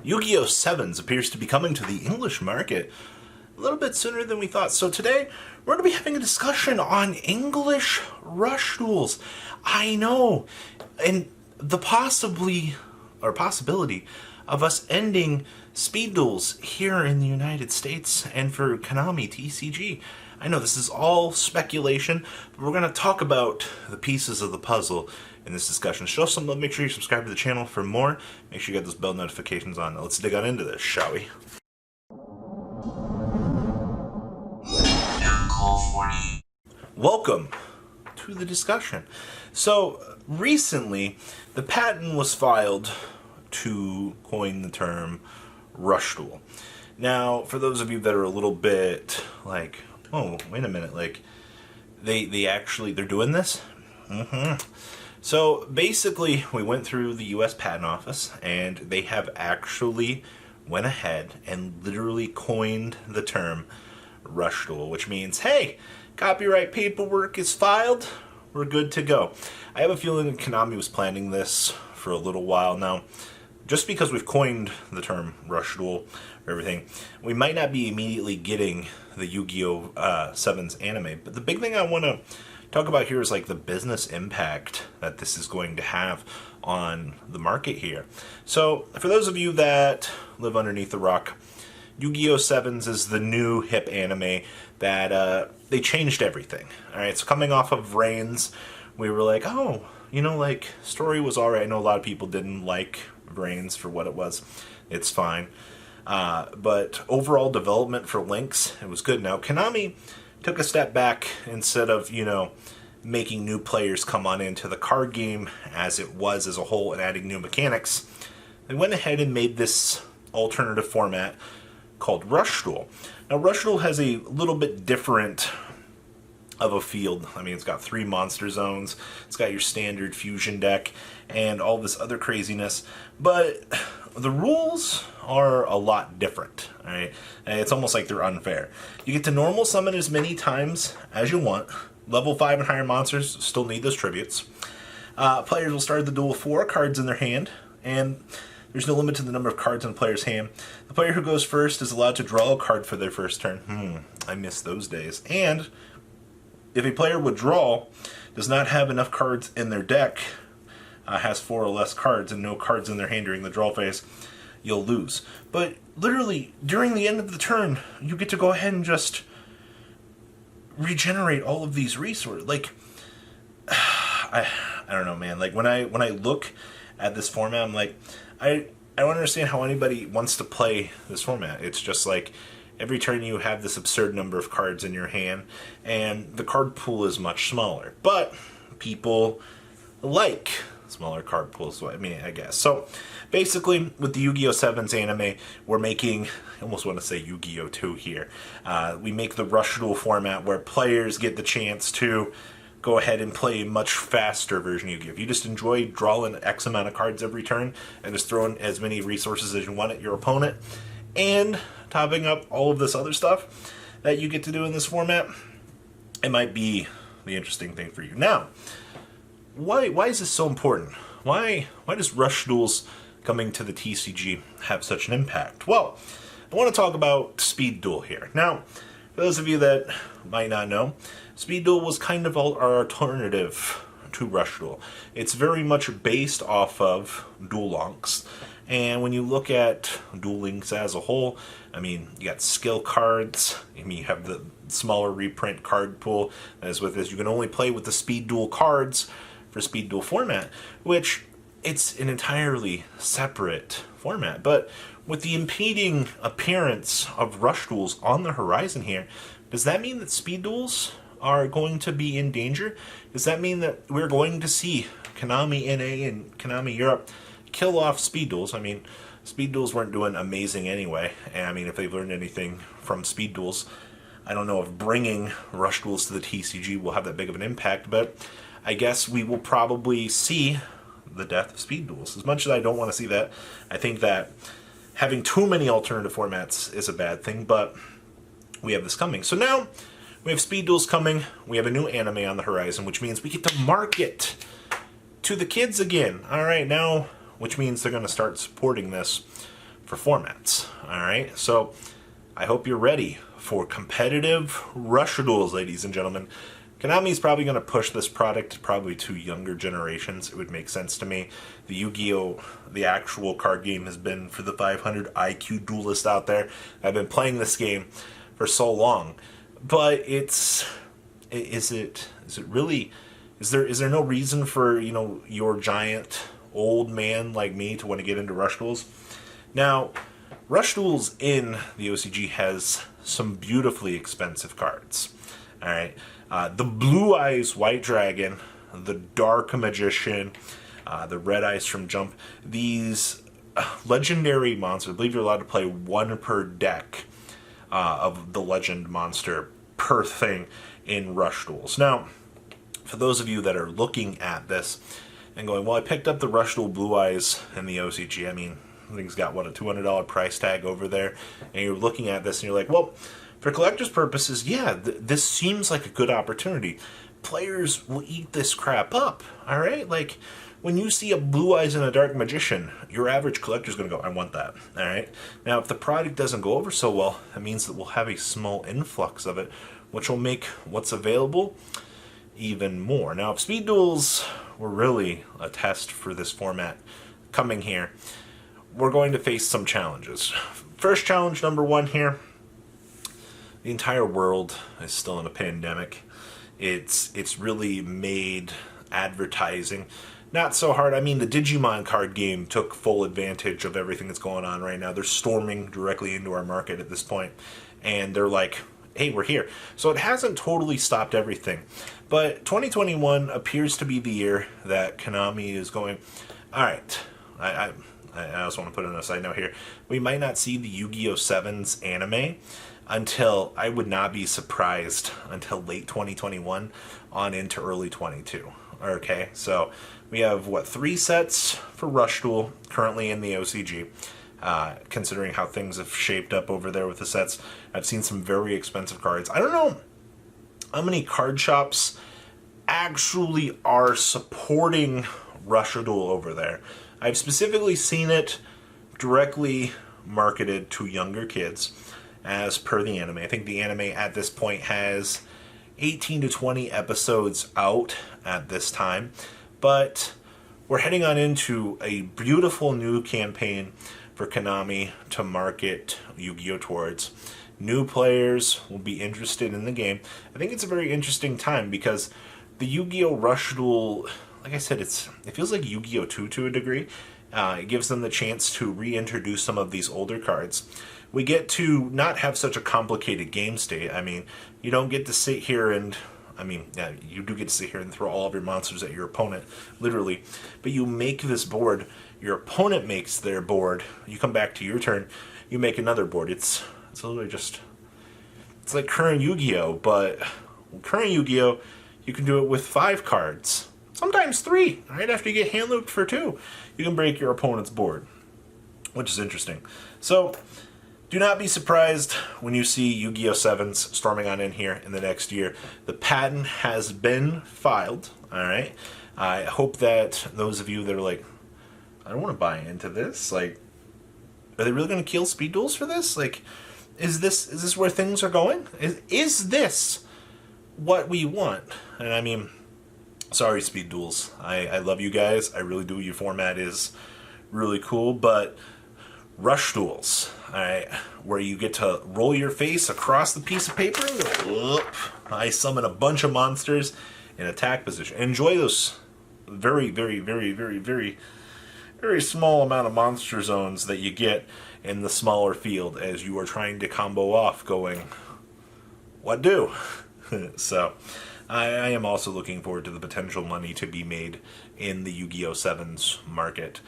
Yu-Gi-Oh! 7s appears to be coming to the English market a little bit sooner than we thought. So today, we're going to be having a discussion on English Rush Duels. I know, and the possibility of us ending speed duels here in the United States and for Konami TCG. I know this is all speculation, but we're going to talk about the pieces of the puzzle in this discussion. Show some love, make sure you subscribe to the channel for more. Make sure you get those bell notifications on. Now let's dig on into this, shall we? Welcome to the discussion. So, recently, the patent was filed to coin the term Rush Duel. Now, for those of you that are a little bit like, oh, wait a minute, like, they're doing this? So, basically, we went through the U.S. Patent Office, and they have actually went ahead and literally coined the term Rush Duel, which means, hey, copyright paperwork is filed, we're good to go. I have a feeling that Konami was planning this for a little while now. Just because we've coined the term Rush Duel or everything, we might not be immediately getting the Yu-Gi-Oh! 7's anime, but the big thing I want to talk about here is like the business impact that this is going to have on the market here. So, for those of you that live underneath the rock, Yu-Gi-Oh! 7's is the new hip anime that they changed everything. Alright, so coming off of Reigns, we were like, oh, you know, like, story was alright. I know a lot of people didn't like Reigns for what it was. It's fine. But overall development for Lynx, it was good. Now, Konami took a step back. Instead of, you know, making new players come on into the card game as it was as a whole and adding new mechanics, they went ahead and made this alternative format called Rush Duel. Now, Rush Duel has a little bit different of a field. I mean, it's got 3 monster zones, it's got your standard fusion deck, and all this other craziness, but the rules are a lot different, alright? It's almost like they're unfair. You get to normal summon as many times as you want. Level 5 and higher monsters still need those tributes. Players will start the duel with 4 cards in their hand, and there's no limit to the number of cards in a player's hand. The player who goes first is allowed to draw a card for their first turn. I miss those days. And if a player withdrawal does not have enough cards in their deck, has 4 or less cards and no cards in their hand during the draw phase, you'll lose. But literally, during the end of the turn, you get to go ahead and just regenerate all of these resources. Like, I don't know, man. Like, when I look at this format, I'm like, I don't understand how anybody wants to play this format. It's just like, every turn you have this absurd number of cards in your hand, and the card pool is much smaller. But people like smaller card pools, I mean, I guess. So, basically, with the Yu-Gi-Oh! 7's anime, we're making, I almost want to say Yu-Gi-Oh! 2 here. We make the Rush Duel format where players get the chance to go ahead and play a much faster version of Yu-Gi-Oh! If you just enjoy drawing X amount of cards every turn and just throwing as many resources as you want at your opponent, and topping up all of this other stuff that you get to do in this format, it might be the interesting thing for you. Now, why is this so important? Why does Rush Duels coming to the TCG have such an impact? Well, I want to talk about Speed Duel here. Now, for those of you that might not know, Speed Duel was kind of our alternative to Rush Duel. It's very much based off of Duel Links. And when you look at Duel Links as a whole, I mean, you got skill cards, I mean, you have the smaller reprint card pool. As with this, you can only play with the Speed Duel cards for Speed Duel format, which it's an entirely separate format. But with the impeding appearance of Rush Duels on the horizon here, does that mean that Speed Duels are going to be in danger? Does that mean that we're going to see Konami NA and Konami Europe kill off Speed Duels? I mean, Speed Duels weren't doing amazing anyway, and I mean, if they've learned anything from Speed Duels, I don't know if bringing Rush Duels to the TCG will have that big of an impact, but I guess we will probably see the death of Speed Duels. As much as I don't want to see that, I think that having too many alternative formats is a bad thing, but we have this coming. So now, we have Speed Duels coming, we have a new anime on the horizon, which means we get to market to the kids again. Alright, now, which means they're going to start supporting this for formats. Alright, so I hope you're ready for competitive Rush Duels, ladies and gentlemen. Konami's probably going to push this product probably to younger generations. It would make sense to me. The Yu-Gi-Oh! The actual card game has been for the 500 IQ duelist out there. I've been playing this game for so long. But is it really, is there no reason for, your giant old man like me to want to get into Rush Duels? Now, Rush Duels in the OCG has some beautifully expensive cards. Alright, the Blue Eyes White Dragon, the Dark Magician, the Red Eyes from Jump, these legendary monsters. I believe you're allowed to play one per deck of the legend monster per thing in Rush Duels. Now, for those of you that are looking at this and going, well, I picked up the Rush Duel Blue Eyes in the OCG. I mean, I think it's got, a $200 price tag over there. And you're looking at this and you're like, well, for collector's purposes, yeah, this seems like a good opportunity. Players will eat this crap up, all right? Like, when you see a Blue Eyes and a Dark Magician, your average collector's going to go, I want that, all right? Now, if the product doesn't go over so well, that means that we'll have a small influx of it, which will make what's available even more. Now, if Speed Duels were really a test for this format coming here, we're going to face some challenges. First challenge, number one here, the entire world is still in a pandemic. It's really made advertising not so hard. I mean, the Digimon card game took full advantage of everything that's going on right now. They're storming directly into our market at this point, and they're like, hey, we're here. So it hasn't totally stopped everything. But 2021 appears to be the year that Konami is going, all right, I also want to put in a side note here. We might not see the Yu-Gi-Oh! 7's anime until, I would not be surprised, until late 2021 on into early 22. Okay, so we have, 3 sets for Rush Duel currently in the OCG. Considering how things have shaped up over there with the sets, I've seen some very expensive cards. I don't know how many card shops actually are supporting Rush Duel over there. I've specifically seen it directly marketed to younger kids, as per the anime. I think the anime at this point has 18 to 20 episodes out at this time, but we're heading on into a beautiful new campaign for Konami to market Yu-Gi-Oh! Towards. New players will be interested in the game. I think it's a very interesting time because the Yu-Gi-Oh! Rush Duel, like I said, it feels like Yu-Gi-Oh! 2 to a degree. It gives them the chance to reintroduce some of these older cards. We get to not have such a complicated game state. I mean, you don't get to sit here and, yeah, you do get to sit here and throw all of your monsters at your opponent, literally. But you make this board, your opponent makes their board, you come back to your turn, you make another board. It's literally just, it's like current Yu-Gi-Oh! But current Yu-Gi-Oh! You can do it with 5 cards. Sometimes 3, right? After you get hand looped for 2, you can break your opponent's board, which is interesting. So, do not be surprised when you see Yu-Gi-Oh! 7s storming on in here in the next year. The patent has been filed, alright? I hope that those of you that are like, I don't want to buy into this, like, are they really going to kill Speed Duels for this? Like, is this where things are going? Is this what we want? And I mean, sorry, Speed Duels. I love you guys. I really do. Your format is really cool, but Rush Duels, alright, where you get to roll your face across the piece of paper and go, whoop. I summon a bunch of monsters in attack position. Enjoy those very, very, very, very, very, very small amount of monster zones that you get in the smaller field as you are trying to combo off going, what do? So, I am also looking forward to the potential money to be made in the Yu-Gi-Oh! 7's market.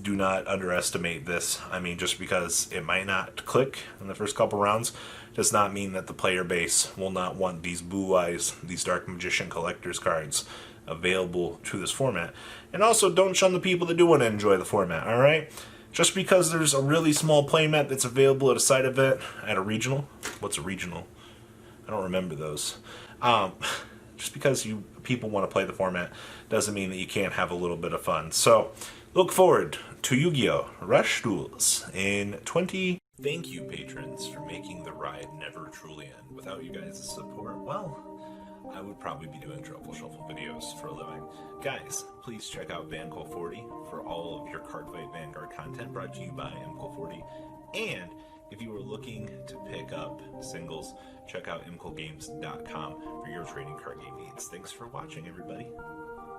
Do not underestimate this. I mean, just because it might not click in the first couple rounds does not mean that the player base will not want these Blue Eyes, these Dark Magician collector's cards available to this format. And also, don't shun the people that do want to enjoy the format, alright? Just because there's a really small playmat that's available at a side event at a regional. What's a regional? I don't remember those. Just because people want to play the format doesn't mean that you can't have a little bit of fun. So, look forward to Yu-Gi-Oh! Rush Duels in 20... Thank you, patrons, for making the ride never truly end. Without you guys' support, well, I would probably be doing Truffle Shuffle videos for a living. Guys, please check out VanCole40 for all of your Cardfight Vanguard content brought to you by MCole40. And if you are looking to pick up singles, check out mcolegames.com for your trading card game needs. Thanks for watching, everybody.